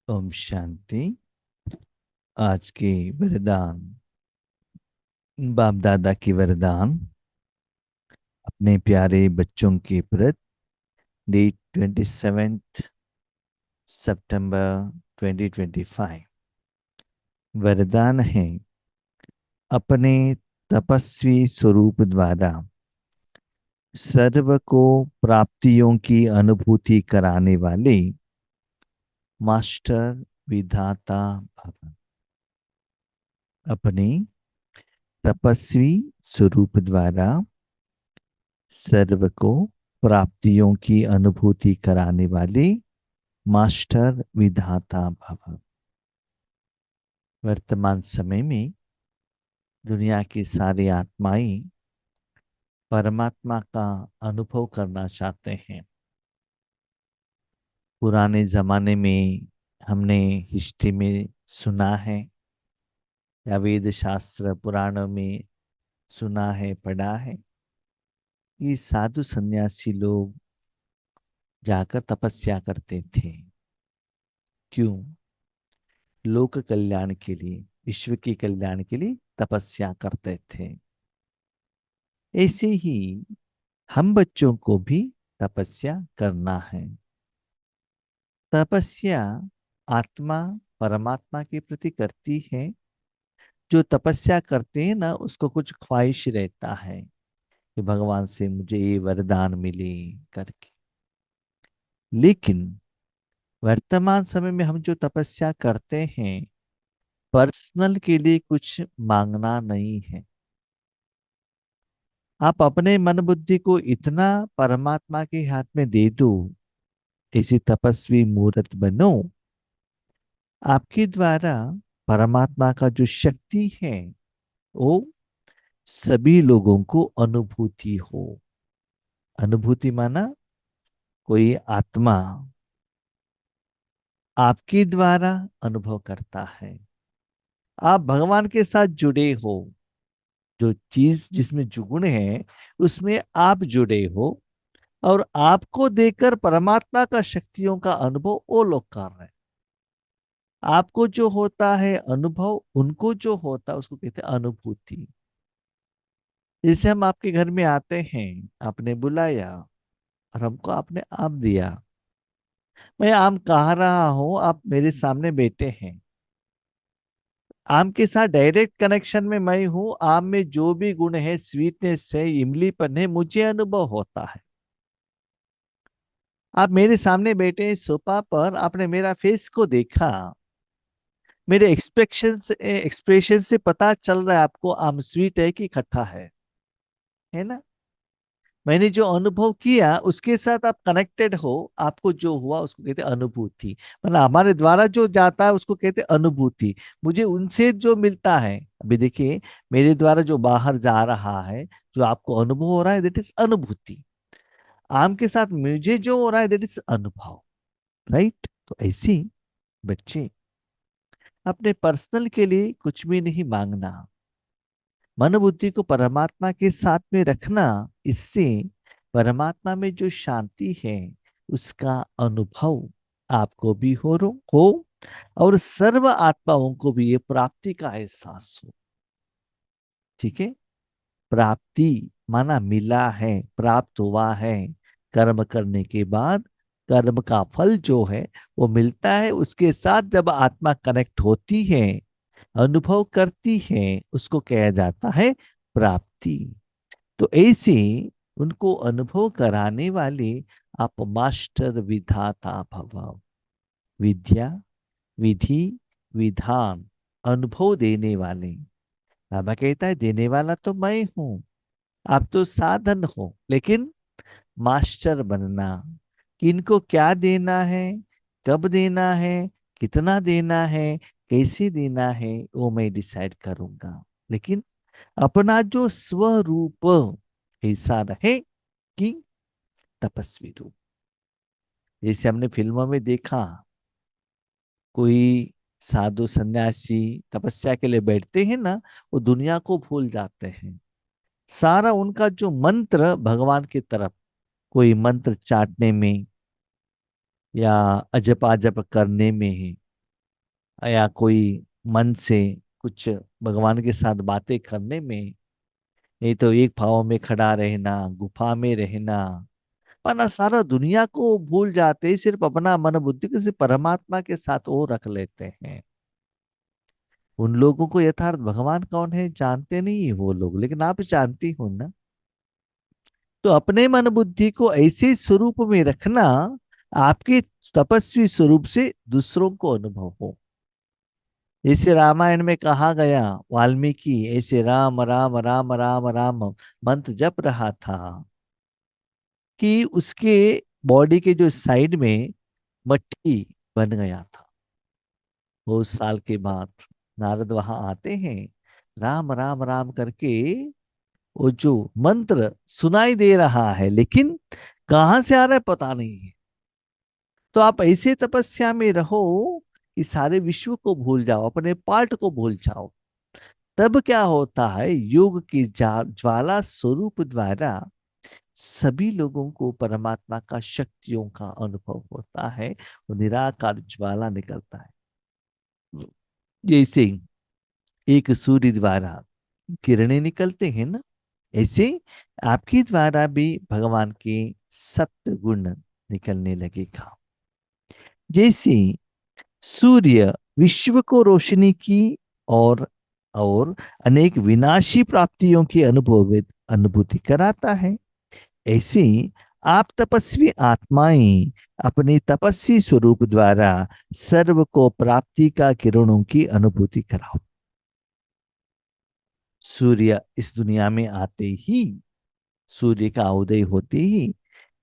ओम शांति। आज के वरदान, बाप दादा की वरदान अपने प्यारे बच्चों के प्रति। डेट 27 सितंबर 2025। वरदान है, अपने तपस्वी स्वरूप द्वारा सर्व को प्राप्तियों की अनुभूति कराने वाले मास्टर विधाता भव। अपने तपस्वी स्वरूप द्वारा सर्व को प्राप्तियों की अनुभूति कराने वाले मास्टर विधाता भव। वर्तमान समय में दुनिया की सारी आत्माएं परमात्मा का अनुभव करना चाहते हैं। पुराने जमाने में हमने हिस्ट्री में सुना है, या वेद शास्त्र पुराणों में सुना है, पढ़ा है कि साधु सन्यासी लोग जाकर तपस्या करते थे। क्यों? लोक कल्याण के लिए, विश्व के कल्याण के लिए तपस्या करते थे। ऐसे ही हम बच्चों को भी तपस्या करना है। तपस्या आत्मा परमात्मा के प्रति करती है। जो तपस्या करते हैं ना, उसको कुछ ख्वाहिश रहता है कि भगवान से मुझे ये वरदान मिले करके। लेकिन वर्तमान समय में हम जो तपस्या करते हैं, पर्सनल के लिए कुछ मांगना नहीं है। आप अपने मन बुद्धि को इतना परमात्मा के हाथ में दे दो, ऐसी तपस्वी मूर्त बनो, आपके द्वारा परमात्मा का जो शक्ति है वो सभी लोगों को अनुभूति हो। अनुभूति माना कोई आत्मा आपके द्वारा अनुभव करता है। आप भगवान के साथ जुड़े हो, जो चीज जिसमें जुगुण है उसमें आप जुड़े हो, और आपको देकर परमात्मा का शक्तियों का अनुभव वो लोग कर रहे हैं। आपको जो होता है अनुभव, उनको जो होता है उसको कहते हैं अनुभूति। जैसे हम आपके घर में आते हैं, आपने बुलाया और हमको आपने आम दिया। मैं आम कहा रहा हूं, आप मेरे सामने बैठे हैं। आम के साथ डायरेक्ट कनेक्शन में मैं हूं। आम में जो भी गुण है, स्वीटनेस है, इमलीपन है, मुझे अनुभव होता है। आप मेरे सामने बैठे हैं सोफा पर, आपने मेरा फेस को देखा। मेरे एक्सप्रेशन से पता चल रहा है आपको आम स्वीट है कि खट्टा है ना। मैंने जो अनुभव किया उसके साथ आप कनेक्टेड हो। आपको जो हुआ उसको कहते हैं अनुभूति। मतलब हमारे द्वारा जो जाता है उसको कहते हैं अनुभूति। मुझे उनसे जो मिलता है, अभी देखिए, मेरे द्वारा जो बाहर जा रहा है, जो आपको अनुभव हो रहा है, दैट इज अनुभूति। आम के साथ मुझे जो हो रहा है, दैट इज अनुभव। राइट? तो ऐसी बच्चे अपने पर्सनल के लिए कुछ भी नहीं मांगना, मन बुद्धि को परमात्मा के साथ में रखना। इससे परमात्मा में जो शांति है उसका अनुभव आपको भी हो, और सर्व आत्माओं को भी ये प्राप्ति का एहसास हो। ठीक है? प्राप्ति माना मिला है, प्राप्त हुआ है। कर्म करने के बाद कर्म का फल जो है वो मिलता है। उसके साथ जब आत्मा कनेक्ट होती है, अनुभव करती है, उसको कहा जाता है प्राप्ति। तो ऐसे उनको अनुभव कराने वाले आप मास्टर विधाता भव। विद्या, विधि, विधान, अनुभव देने वाले। बाबा कहता है देने वाला तो मैं हूं, आप तो साधन हो। लेकिन मास्टर बनना, कि इनको क्या देना है, कब देना है, कितना देना है, कैसे देना है, वो मैं डिसाइड करूंगा। लेकिन अपना जो स्वरूप ऐसा रहे कि तपस्वी रूप। जैसे हमने फिल्मों में देखा, कोई साधु सन्यासी तपस्या के लिए बैठते हैं ना, वो दुनिया को भूल जाते हैं। सारा उनका जो मंत्र भगवान की तरफ, कोई मंत्र चाटने में या अजप अजप करने में है। या कोई मन से कुछ भगवान के साथ बातें करने में, नहीं तो एक भाव में खड़ा रहना, गुफा में रहना, वरना सारा दुनिया को भूल जाते हैं, सिर्फ अपना मन बुद्धि को सिर्फ परमात्मा के साथ वो रख लेते हैं। उन लोगों को यथार्थ भगवान कौन है जानते नहीं है वो लोग, लेकिन आप जानती हो ना। तो अपने मन बुद्धि को ऐसे स्वरूप में रखना, आपके तपस्वी स्वरूप से दूसरों को अनुभव हो। जैसे रामायण में कहा गया, वाल्मीकि ऐसे राम राम राम राम राम मंत्र जप रहा था कि उसके बॉडी के जो साइड में मट्टी बन गया था। बहुत साल के बाद नारद वहां आते हैं, राम राम राम करके वो जो मंत्र सुनाई दे रहा है, लेकिन कहां से आ रहा है पता नहीं है। तो आप ऐसे तपस्या में रहो कि सारे विश्व को भूल जाओ, अपने पार्ट को भूल जाओ। तब क्या होता है, योग की ज्वाला स्वरूप द्वारा सभी लोगों को परमात्मा का शक्तियों का अनुभव होता है, वो निराकार ज्वाला निकलता है। जैसे एक सूर्य द्वारा किरणें निकलते हैं ना, ऐसे आपके द्वारा भी भगवान के सप्त गुण निकलने लगेगा। जैसे सूर्य विश्व को रोशनी की और और अनेक विनाशी प्राप्तियों की अनुभूति कराता है, ऐसे आप तपस्वी आत्माएं अपनी तपस्वी स्वरूप द्वारा सर्व को प्राप्ति का किरणों की अनुभूति कराओ। सूर्य इस दुनिया में आते ही, सूर्य का उदय होते ही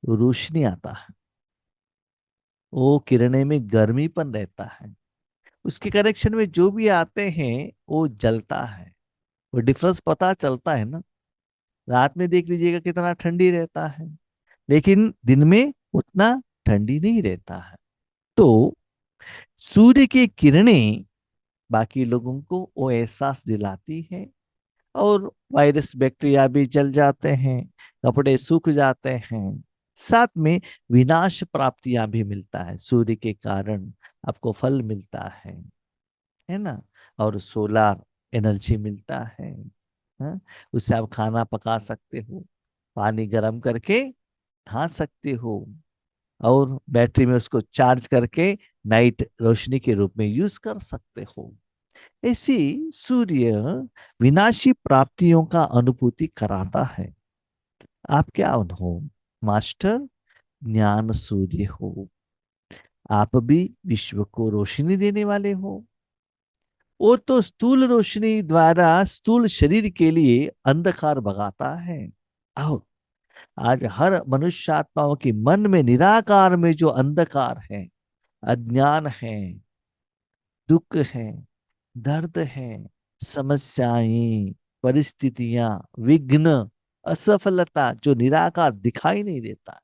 रोशनी आता है, वो किरणें में गर्मीपन रहता है, उसके कनेक्शन में जो भी आते हैं वो जलता है। वो डिफरेंस पता चलता है ना। रात में देख लीजिएगा कितना ठंडी रहता है, लेकिन दिन में उतना ठंडी नहीं रहता है। तो सूर्य की किरणें बाकी लोगों को वो एहसास दिलाती है, और वायरस बैक्टीरिया भी जल जाते हैं, कपड़े सूख जाते हैं, साथ में विनाश प्राप्तियां भी मिलता है। सूर्य के कारण आपको फल मिलता है ना, और सोलार एनर्जी मिलता है। हाँ? उससे आप खाना पका सकते हो, पानी गर्म करके खा सकते हो, और बैटरी में उसको चार्ज करके नाइट रोशनी के रूप में यूज कर सकते हो। ऐसी सूर्य विनाशी प्राप्तियों का अनुभूति कराता है। आप क्या हो, मास्टर ज्ञान सूर्य हो। आप भी विश्व को रोशनी देने वाले हो। वो तो स्थूल रोशनी द्वारा स्थूल शरीर के लिए अंधकार भगाता है। आओ, आज हर मनुष्यात्माओं के मन में निराकार में जो अंधकार है, अज्ञान है, दुख है, दर्द है, समस्याएं, परिस्थितियां, विघ्न, असफलता, जो निराकार दिखाई नहीं देता,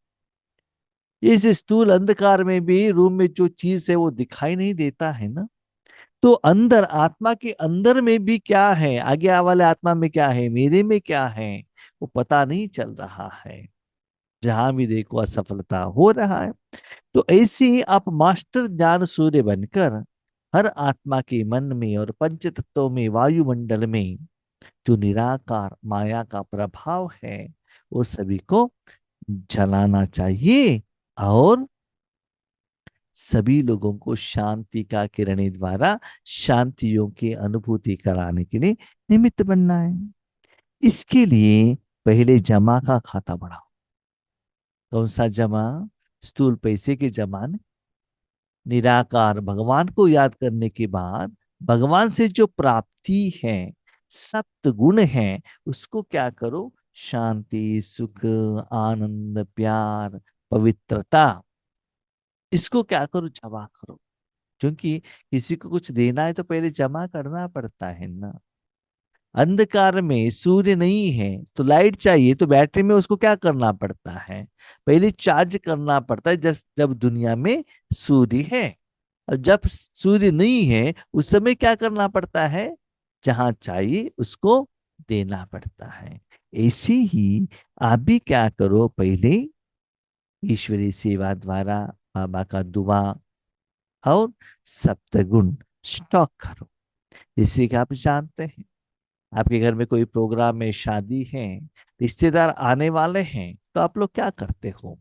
इस स्थूल अंधकार में भी रूम में जो चीज है वो दिखाई नहीं देता है ना। तो अंदर आत्मा के अंदर में भी क्या है, आगे वाले आत्मा में क्या है, मेरे में क्या है, वो पता नहीं चल रहा है। जहां भी देखो असफलता हो रहा है। तो ऐसे ही आप मास्टर ज्ञान सूर्य बनकर हर आत्मा के मन में और पंच तत्वों में, वायुमंडल में जो निराकार माया का प्रभाव है, वो सभी को जलाना चाहिए, और सभी लोगों को शांति का किरणें द्वारा शांतियों की अनुभूति कराने के लिए निमित्त बनना है। इसके लिए पहले जमा का खाता बढ़ाओ। कौन सा जमा? स्थूल पैसे के जमा नहीं। निराकार भगवान को याद करने के बाद भगवान से जो प्राप्ति है, सप्त गुण है, उसको क्या करो? शांति, सुख, आनंद, प्यार, पवित्रता, इसको क्या करो? जमा करो। क्योंकि किसी को कुछ देना है तो पहले जमा करना पड़ता है ना। अंधकार में सूर्य नहीं है तो लाइट चाहिए, तो बैटरी में उसको क्या करना पड़ता है? पहले चार्ज करना पड़ता है, जब दुनिया में सूर्य है। और जब सूर्य नहीं है उस समय क्या करना पड़ता है? जहां चाहिए उसको देना पड़ता है। ऐसे ही आप भी क्या करो, पहले ईश्वरीय सेवा द्वारा बाबा का दुआ और सप्तगुण स्टॉक करो। जैसे कि आप जानते हैं, आपके घर में कोई प्रोग्राम है, शादी है, रिश्तेदार आने वाले हैं, तो आप लोग क्या करते हो?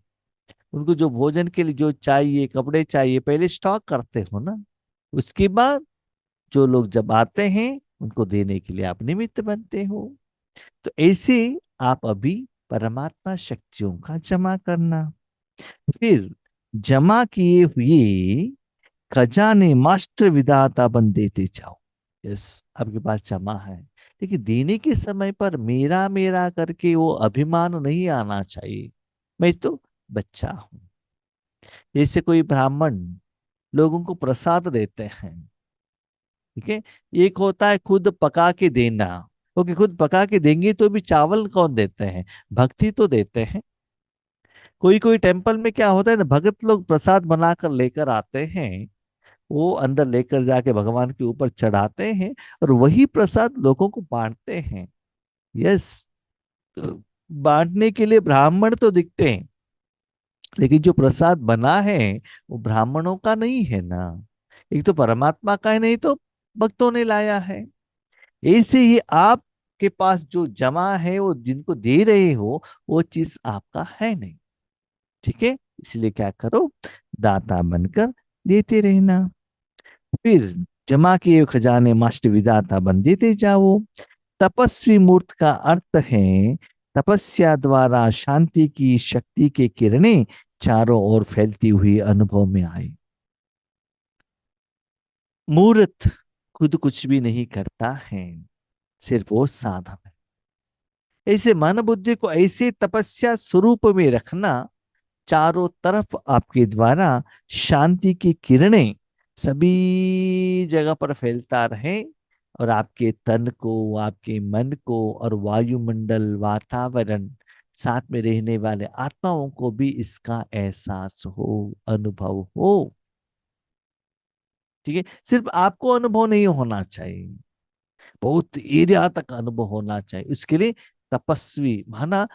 उनको जो भोजन के लिए जो चाहिए, कपड़े चाहिए, पहले स्टॉक करते हो ना। उसके बाद जो लोग जब आते हैं उनको देने के लिए आप निमित्त बनते हो। तो ऐसे आप अभी परमात्मा शक्तियों का जमा करना। फिर जमा किए हुए खजाने मास्टर विधाता बन देते जाओ। यस, आपके पास जमा है, लेकिन देने के समय पर मेरा मेरा करके वो अभिमान नहीं आना चाहिए। मैं तो बच्चा हूं। जैसे कोई ब्राह्मण लोगों को प्रसाद देते हैं, ठीक है। एक होता है खुद पका के देना, क्योंकि खुद पका के देंगे तो भी चावल कौन देते हैं? भक्ति तो देते हैं। कोई कोई टेम्पल में क्या होता है ना, भगत लोग प्रसाद बनाकर लेकर आते हैं, वो अंदर लेकर जाके भगवान के ऊपर चढ़ाते हैं, और वही प्रसाद लोगों को बांटते हैं। यस, बांटने के लिए ब्राह्मण तो दिखते हैं, लेकिन जो प्रसाद बना है वो ब्राह्मणों का नहीं है ना। एक तो परमात्मा का है, नहीं तो भक्तों ने लाया है। ऐसे ही आपके पास जो जमा है, वो जिनको दे रहे हो, वो चीज आपका है नहीं। ठीक है, इसलिए क्या करो, दाता बनकर देते रहना। फिर जमा किए हुए खजाने मास्ट विदाता बन देते जाओ। तपस्वी मूर्त का अर्थ है तपस्या द्वारा शांति की शक्ति के किरणें चारों ओर फैलती हुई अनुभव में आए। मूर्त खुद कुछ भी नहीं करता है, सिर्फ वो साधन है। ऐसे मन बुद्धि को ऐसे तपस्या स्वरूप में रखना, चारों तरफ आपके द्वारा शांति की किरणें सभी जगह पर फैलता रहे, और आपके तन को, आपके मन को और वायुमंडल, वातावरण, साथ में रहने वाले आत्माओं को भी इसका एहसास हो, अनुभव हो। ठीक है, सिर्फ आपको अनुभव नहीं होना चाहिए, बहुत एरिया तक अनुभव होना चाहिए। उसके लिए तपस्वी माना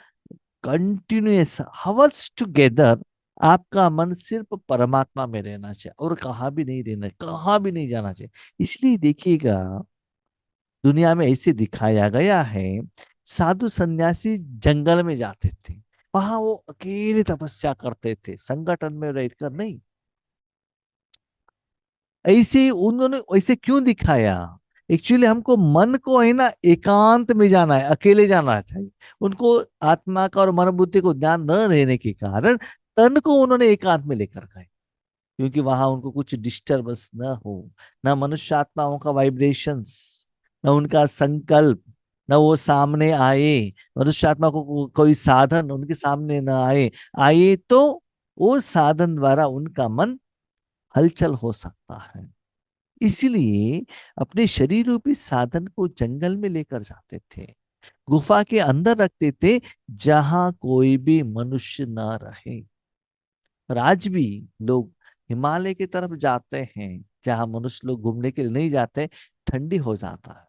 कंटिन्यूस हावर्स टुगेदर आपका मन सिर्फ परमात्मा में रहना चाहिए, और कहाँ भी नहीं रहना, कहाँ भी नहीं जाना चाहिए। इसलिए देखिएगा, दुनिया में ऐसे दिखाया गया है, साधु सन्यासी जंगल में जाते थे, वहां वो अकेले तपस्या करते थे, संगठन में रहकर नहीं। ऐसे उन्होंने ऐसे क्यों दिखाया? एक्चुअली हमको मन को है ना एकांत में जाना है, अकेले जाना चाहिए। उनको आत्मा का और मन बुद्धि को ध्यान न रहने के कारण तन को उन्होंने एकांत में लेकर गए, क्योंकि वहां उनको कुछ डिस्टरबेंस न हो, न मनुष्य आत्माओं का वाइब्रेशंस, न उनका संकल्प, न वो सामने आए। मनुष्य आत्मा को कोई साधन उनके सामने न आए, आए तो वो साधन द्वारा उनका मन हलचल हो सकता है। इसलिए अपने शरीर रूपी साधन को जंगल में लेकर जाते थे, गुफा के अंदर रखते थे, जहां कोई भी मनुष्य न रहे। और आज भी लोग हिमालय की तरफ जाते हैं, जहां मनुष्य लोग घूमने के लिए नहीं जाते, ठंडी हो जाता है।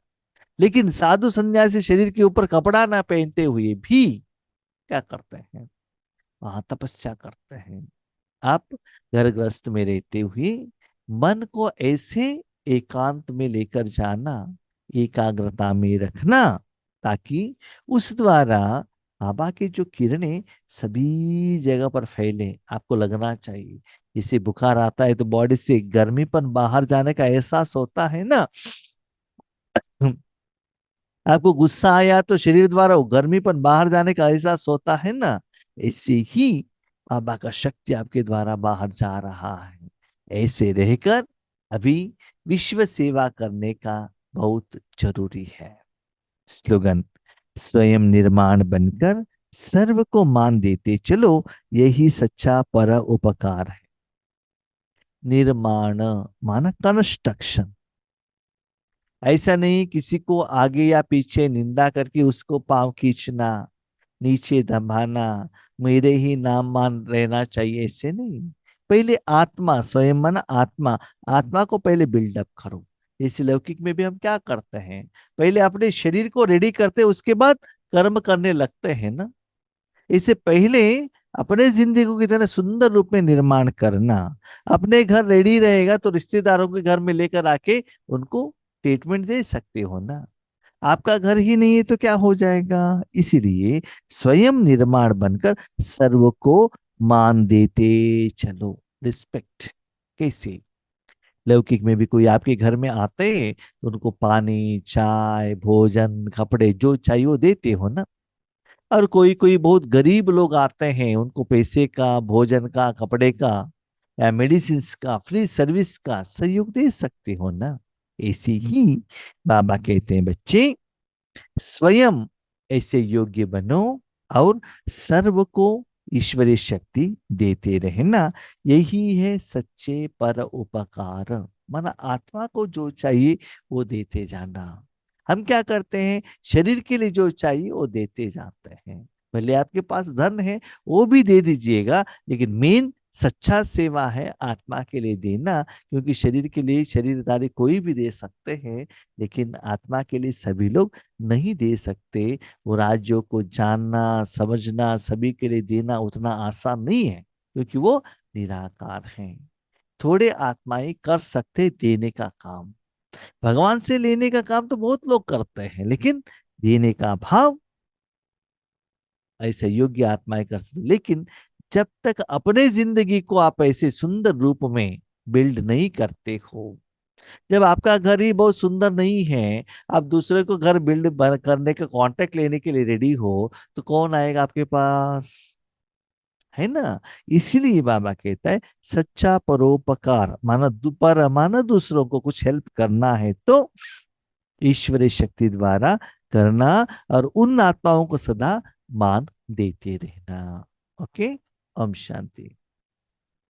लेकिन साधु संन्यासी शरीर के ऊपर कपड़ा ना पहनते हुए भी क्या करते हैं? वहां तपस्या करते हैं। आप घर गृहस्थ में रहते हुए मन को ऐसे एकांत में लेकर जाना, एकाग्रता में रखना, ताकि उस द्वारा बाबा की जो किरणें सभी जगह पर फैले। आपको लगना चाहिए, जैसे बुखार आता है तो बॉडी से गर्मीपन बाहर जाने का एहसास होता है ना। आपको गुस्सा आया तो शरीर द्वारा वो गर्मीपन बाहर जाने का एहसास होता है ना। ऐसे ही बाबा का शक्ति आपके द्वारा बाहर जा रहा है। ऐसे रहकर अभी विश्व सेवा करने का बहुत जरूरी है। स्लोगन, स्वयं निर्माण बनकर सर्व को मान देते चलो, यही सच्चा पर उपकार है। निर्माण माना कंस्ट्रक्शन। ऐसा नहीं किसी को आगे या पीछे निंदा करके उसको पांव खींचना, नीचे दबाना, मेरे ही नाम मान रहना चाहिए, ऐसे नहीं। पहले आत्मा, स्वयं मन आत्मा, आत्मा को पहले बिल्डअप करो। इस लौकिक में भी हम क्या करते हैं, पहले अपने शरीर को रेडी करते हैं, उसके बाद कर्म करने लगते हैं ना। इससे पहले अपने जिंदगी को कितने सुंदर रूप में निर्माण करना। अपने घर रेडी रहेगा तो रिश्तेदारों के घर में लेकर आके उनको ट्रीटमेंट दे सकते हो ना। आपका घर ही नहीं है तो क्या हो जाएगा। इसीलिए स्वयं निर्माण बनकर सर्व को मान देते चलो। रिस्पेक्ट कैसे। लौकिक में भी कोई आपके घर में आते हैं तो उनको पानी चाय भोजन कपड़े जो चाहिए वो देते हो ना। और कोई कोई बहुत गरीब लोग आते हैं उनको पैसे का भोजन का कपड़े का या मेडिसिन का फ्री सर्विस का सहयोग दे सकते हो ना। ऐसे ही बाबा कहते हैं बच्चे स्वयं ऐसे योग्य बनो और सर्व को ईश्वरीय शक्ति देते रहना। यही है सच्चे पर उपकार। माना आत्मा को जो चाहिए वो देते जाना। हम क्या करते हैं शरीर के लिए जो चाहिए वो देते जाते हैं। भले आपके पास धन है वो भी दे दीजिएगा लेकिन मेन सच्चा सेवा है आत्मा के लिए देना। क्योंकि शरीर के लिए शरीरधारी कोई भी दे सकते हैं लेकिन आत्मा के लिए सभी लोग नहीं दे सकते। वो राज्यों को जानना समझना सभी के लिए देना उतना आसान नहीं है क्योंकि वो निराकार हैं। थोड़े आत्माएं कर सकते देने का काम। भगवान से लेने का काम तो बहुत लोग करते हैं लेकिन देने का भाव ऐसे योग्य आत्माएं कर सकते। लेकिन जब तक अपने जिंदगी को आप ऐसे सुंदर रूप में बिल्ड नहीं करते हो। जब आपका घर ही बहुत सुंदर नहीं है आप दूसरे को घर बिल्ड करने का कॉन्ट्रैक्ट लेने के लिए रेडी हो तो कौन आएगा आपके पास। है ना। इसीलिए बाबा कहता है सच्चा परोपकार माना पर माना दूसरों को कुछ हेल्प करना है तो ईश्वरीय शक्ति द्वारा करना और उन आत्माओं को सदा मान देते रहना। ओके। ओम शांति।